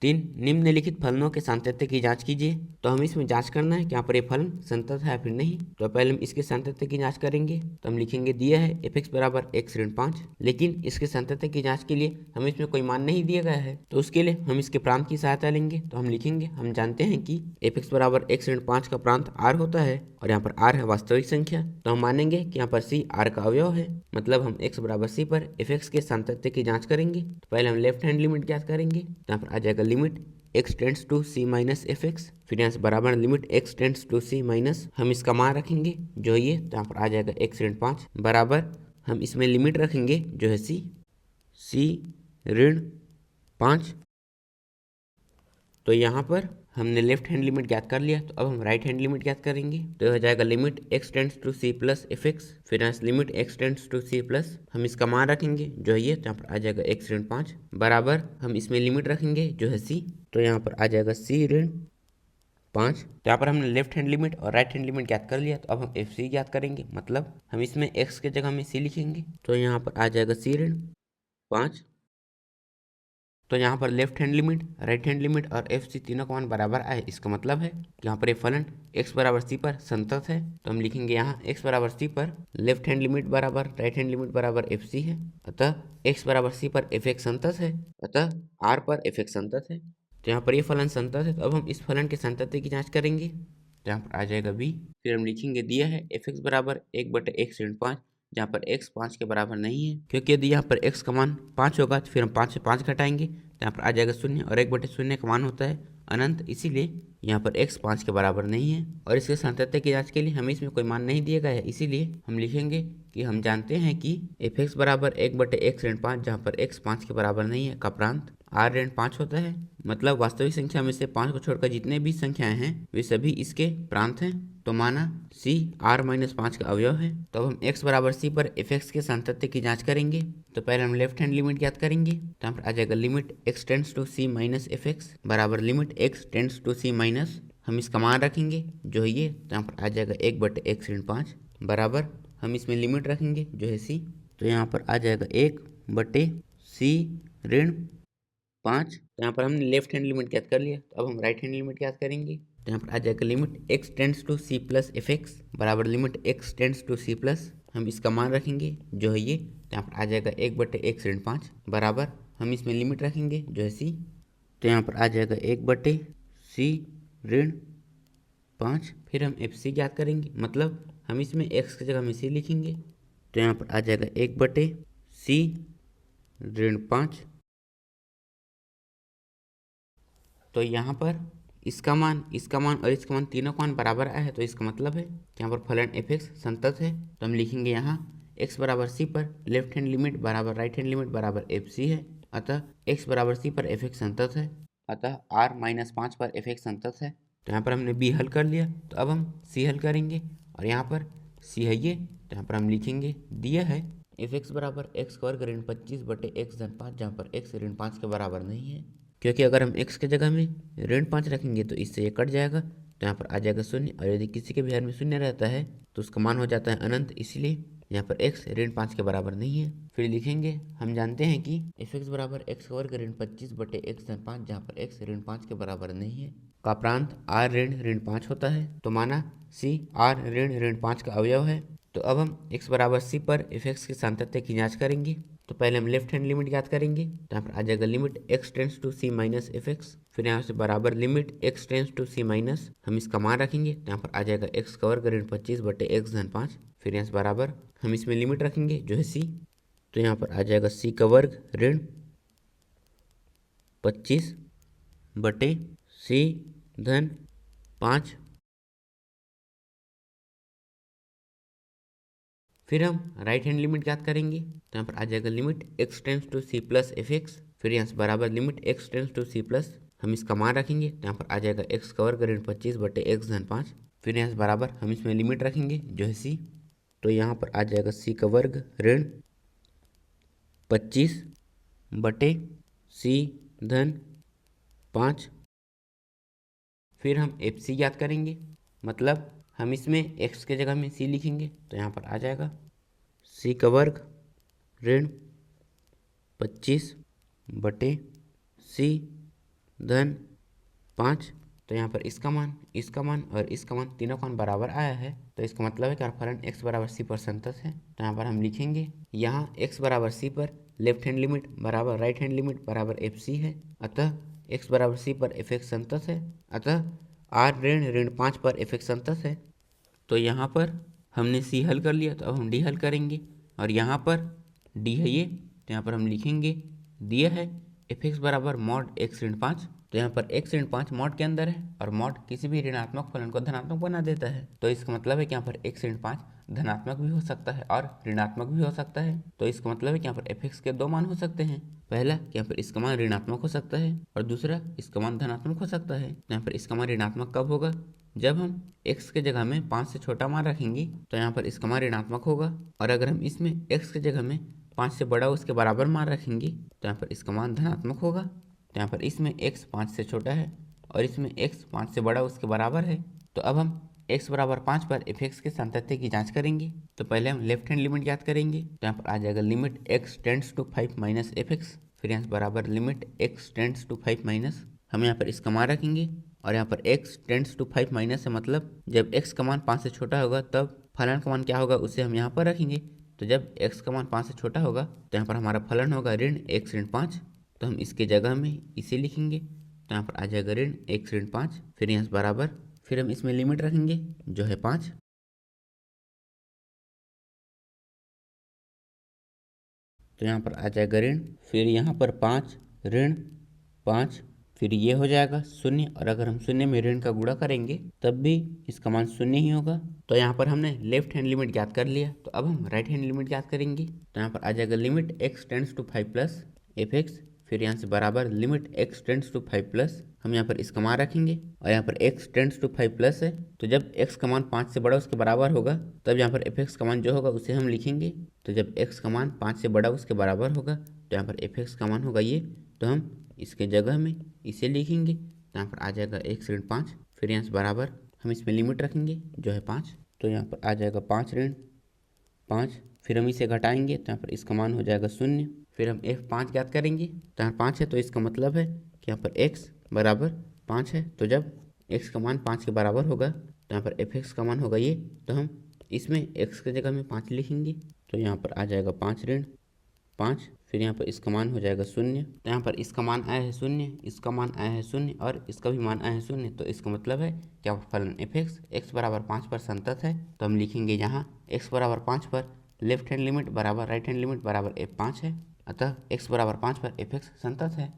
3 निम्नलिखित फलनों के सातत्य की जांच कीजिए। तो हमें इसमें जांच करना है कि यहाँ पर ये फलन संतत है या फिर नहीं। तो पहले हम इसके सातत्य की जांच करेंगे। तो हम लिखेंगे दिया है f(x) बराबर x ऋण 5, लेकिन इसके सातत्य की जांच के लिए हमें इसमें कोई मान नहीं दिया गया है। तो उसके लिए हम इसके प्रांत की सहायता लेंगे। तो हम लिखेंगे, हम जानते हैं कि f(x) बराबर x ऋण 5 का प्रांत r होता है और यहाँ पर r है वास्तविक संख्या। तो हम मानेंगे कि यहाँ पर c r का अवयव है, मतलब हम x बराबर c पर f(x) के सातत्य की जांच करेंगे। तो पहले हम लेफ्ट हैंड लिमिट ज्ञात करेंगे। तो यहाँ पर आ जाएगा limit x tends to c minus f(x), फिर यहाँ से बराबर limit x tends to c minus, हम इसका मान रखेंगे जो ये, तो यहाँ पर आ जाएगा x ऋण 5 बराबर, हम इसमें लिमिट रखेंगे जो है c ऋण 5। तो यहाँ पर हमने लेफ्ट हैंड लिमिट ज्ञात कर लिया। तो अब हम राइट हैंड लिमिट ज्ञात करेंगे। तो हो जाएगा limit x tends to c plus f(x), फिर यहाँ से limit x tends to c plus, हम इसका मान रखेंगे जो है ये, तो यहाँ पर आ जाएगा x ऋण 5 बराबर, हम इसमें लिमिट रखेंगे जो है c, तो यहाँ पर आ जाएगा c ऋण 5। तो यहाँ पर हमने लेफ्ट हैंड लिमिट और राइट हैंड लिमिट ज्ञात कर लिया। तो अब हम FC ज्ञात करेंगे, मतलब हम इसमें x के जगह में c लिखेंगे। तो यहाँ पर आ जाएगा c ऋण 5। तो यहाँ पर left hand limit, right hand limit और FC तीनों का मान बराबर आए, इसका मतलब है कि यहाँ पर ये फलन x बराबर c पर संतत है। तो हम लिखेंगे यहाँ x बराबर c पर लेफ्ट हैंड लिमिट बराबर राइट हैंड लिमिट बराबर FC है, अतः x बराबर c पर f(x) संतत है, अतः r पर f(x) संतत है। तो यहाँ पर ये फलन संतत है। तो अब हम इस फलन के संतत्य की जाँच करेंगे। तो यहाँ पर आ जाएगा b, फिर हम लिखेंगे दिया है f(x) बराबर 1/x ऋण 5, जहाँ पर x 5 के बराबर नहीं है, क्योंकि यदि यहाँ पर x का मान 5 होगा तो फिर हम 5 से 5 घटाएंगे, तो यहाँ पर आ जाएगा 0, और 1/0 का मान होता है अनंत, इसीलिए यहाँ पर x 5 के बराबर नहीं है। और इसके सातत्य की जांच के लिए हमें इसमें कोई मान नहीं दिया गया है, इसीलिए हम लिखेंगे कि हम जानते हैं कि f(x) बराबर 1/x ऋण 5, जहाँ पर x 5 के बराबर नहीं है, का प्रांत r ऋण 5 होता है, मतलब वास्तविक संख्या में से 5 को छोड़कर जितने भी संख्याएं हैं वे सभी इसके प्रांत हैं। तो माना c r-5 का अवयव है। तो अब हम x बराबर c पर f(x) के सातत्य की जांच करेंगे। तो पहले हम लेफ्ट हैंड लिमिट ज्ञात करेंगे। तो यहाँ पर आ जाएगा limit x tends to c minus f(x) बराबर limit x tends to c minus, हम इसका मान रखेंगे जो है ये, तो यहाँ पर आ जाएगा 1/x ऋण 5 बराबर, हम इसमें लिमिट रखेंगे जो है c, तो यहाँ पर आ जाएगा 1/c ऋण 5। तो यहाँ पर हमने लेफ्ट हैंड लिमिट ज्ञात कर लिया। तो अब हम राइट हैंड लिमिट ज्ञात करेंगे। तो यहाँ पर आ जाएगा limit x tends to c plus f(x) बराबर limit x tends to c plus, हम इसका मान रखेंगे जो है ये, तो यहाँ पर आ जाएगा 1/x ऋण 5 बराबर, हम इसमें लिमिट रखेंगे जो है c, तो यहाँ पर आ जाएगा 1/c ऋण 5, फिर हम FC ज्ञात करेंगे, मतलब हम इसमें x की जगह में c लिखेंगे। तो यहाँ पर आ जाएगा 1/c ऋण 5। तो यहाँ पर इसका मान और इसका मान तीनों का मान बराबर आया है, तो इसका मतलब है कि यहाँ पर फलन f(x) संतत है। तो हम लिखेंगे यहाँ x बराबर c पर लेफ्ट हैंड लिमिट बराबर राइट हैंड लिमिट बराबर FC है, अतः x बराबर c पर f(x) संतत है, अतः r-5 पर f(x) संतत है। तो यहाँ पर हमने b हल कर लिया। तो अब हम c हल करेंगे, और यहाँ पर c है ये, तो यहाँ पर हम लिखेंगे दिया है f(x) बराबर x² ऋण 25/x धन 5, जहाँ पर x ऋण 5 के बराबर नहीं है, क्योंकि अगर हम x की जगह में ऋण 5 रखेंगे तो इससे ये कट जाएगा, तो यहाँ पर आ जाएगा 0, और यदि किसी के भी हर में 0 रहता है तो उसका मान हो जाता है अनंत, इसलिए यहाँ पर x ऋण 5 के बराबर नहीं है। फिर लिखेंगे हम जानते हैं कि f(x) बराबर x² ऋण 25/x धन 5, जहाँ पर x ऋण 5 के बराबर नहीं है, का प्रांत r ऋण 5 होता है। तो माना c r ऋण 5 का अवयव है। तो अब हम x बराबर c पर f(x) के सातत्य की जाँच करेंगे। तो पहले हम लेफ्ट हैंड लिमिट ज्ञात करेंगे। तो यहाँ पर आ जाएगा limit x tends to c minus f(x), फिर यहाँ से बराबर limit x tends to c minus, हम इसका मान रखेंगे। तो यहाँ पर आ जाएगा x² ऋण 25/x धन 5, फिर यहाँ से बराबर हम इसमें लिमिट रखेंगे जो है c, तो यहाँ पर आ जाएगा c² ऋण 25/c धन 5, फिर हम राइट हैंड लिमिट ज्ञात करेंगे। तो यहाँ पर आ जाएगा limit x tends to c plus f(x), फिर यहाँ से बराबर limit x tends to c plus, हम इसका मान रखेंगे। तो यहाँ पर आ जाएगा x² ऋण 25/x धन 5, फिर यहाँ से बराबर हम इसमें लिमिट रखेंगे जो है c, तो यहाँ पर आ जाएगा c² ऋण 25/c धन 5, फिर हम FC ज्ञात करेंगे, मतलब हम इसमें x के जगह में c लिखेंगे। तो यहाँ पर आ जाएगा c² ऋण 25/c धन 5। तो यहाँ पर इसका मान और इसका मान तीनों का मान बराबर आया है, तो इसका मतलब है कि फलन x बराबर c पर संतत है। तो यहाँ पर हम लिखेंगे यहाँ x बराबर c पर लेफ्ट हैंड लिमिट बराबर राइट हैंड लिमिट बराबर एफ सी है, अतः x बराबर c पर एफ एक्स संतत है, अतः r ऋण 5 पर एफ एक्स संतत है। तो यहाँ पर हमने c हल कर लिया, तो अब हम d हल करेंगे, और यहाँ पर d है ये, तो यहाँ पर हम लिखेंगे दिया है एफ एक्स बराबर मॉड x ऋण 5। तो यहाँ पर x ऋण 5 मॉड के अंदर है, और मॉड किसी भी ऋणात्मक फलन को धनात्मक बना देता है। तो इसका मतलब है कि यहाँ पर x ऋण 5 धनात्मक भी हो सकता है और ऋणात्मक भी हो सकता है। तो इसका मतलब है कि यहाँ पर एफ एक्स के दो मान हो सकते हैं, पहला कि यहाँ पर इसका मान ऋणात्मक हो सकता है और दूसरा इसका मान धनात्मक हो सकता है। यहाँ पर इसका मान ऋणात्मक कब होगा? जब हम x के जगह में 5 से छोटा मान रखेंगे तो यहाँ पर इसका मान ऋणात्मक होगा, और अगर हम इसमें x के जगह में 5 से बड़ा उसके बराबर मान रखेंगे तो यहाँ पर इसका मान धनात्मक होगा। तो यहाँ पर इसमें x 5 से छोटा है और इसमें x 5 से बड़ा उसके बराबर है। तो अब हम x बराबर 5 पर एफ एक्स के सातत्य की जांच करेंगे। तो पहले हम लेफ्ट हैंड लिमिट ज्ञात करेंगे, तो यहाँ पर आ जाएगा limit x tends to 5 minus f x, फिर यहाँ बराबर limit x tends to 5 minus, हम यहाँ पर इसका मान रखेंगे, और यहाँ पर x टेंड्स टू 5 माइनस है मतलब जब x का मान 5 से छोटा होगा तब फलन का मान क्या होगा उसे हम यहाँ पर रखेंगे। तो जब x का मान 5 से छोटा होगा तो यहाँ पर हमारा फलन होगा ऋण x ऋण 5, तो हम इसके जगह में इसे लिखेंगे। तो यहाँ पर आ जाएगा ऋण x ऋण 5, फिर यहाँ से बराबर, फिर हम इसमें लिमिट रखेंगे जो है 5। तो यहाँ पर आ जाएगा ऋण, फिर यहाँ पर 5 ऋण 5, फिर ये हो जाएगा 0, और अगर हम 0 में ऋण का गुणा करेंगे तब भी इसका मान 0 ही होगा। तो यहाँ पर हमने लेफ्ट हैंड लिमिट ज्ञात कर लिया, तो अब हम राइट हैंड लिमिट ज्ञात करेंगे। तो यहाँ पर आ जाएगा limit x tends to 5 plus f x, फिर यहाँ से बराबर limit x tends to 5 plus, हम यहाँ पर इसका मान रखेंगे, और यहाँ पर x टेंड्स टू 5 प्लस है, तो जब x का मान 5 से बड़ा उसके बराबर होगा तब यहाँ पर एफ एक्स का मान जो होगा उसे हम लिखेंगे। तो जब x का मान 5 से बड़ा उसके बराबर होगा तो यहाँ पर एफ एक्स का मान होगा ये, तो हम इसके जगह में इसे लिखेंगे। तो यहाँ पर आ जाएगा x ऋण 5, फिर यहाँ से बराबर हम इसमें लिमिट रखेंगे जो है 5, तो यहाँ पर आ जाएगा 5 ऋण 5, फिर हम इसे घटाएंगे तो यहाँ पर इसका मान हो जाएगा 0, फिर हम f5 ज्ञात करेंगे। तो यहाँ 5 है तो इसका मतलब है कि यहाँ पर x बराबर 5 है, तो जब x का मान 5 के बराबर होगा तो यहाँ पर एफ एक्स का मान होगा ये, तो हम इसमें x के जगह में 5 लिखेंगे। तो यहाँ पर आ जाएगा 5 ऋण 5, फिर यहाँ पर इसका मान हो जाएगा 0, तो यहाँ पर इसका मान आया है 0, इसका मान आया है 0 और इसका भी मान आया है 0, तो इसका मतलब है क्या फलन एफ एक्स x बराबर 5 पर संतत है। तो हम लिखेंगे यहाँ x बराबर 5 पर लेफ्ट हैंड लिमिट बराबर राइट हैंड लिमिट बराबर f5 है, अतः x बराबर 5 पर एफ एक्स संतत है।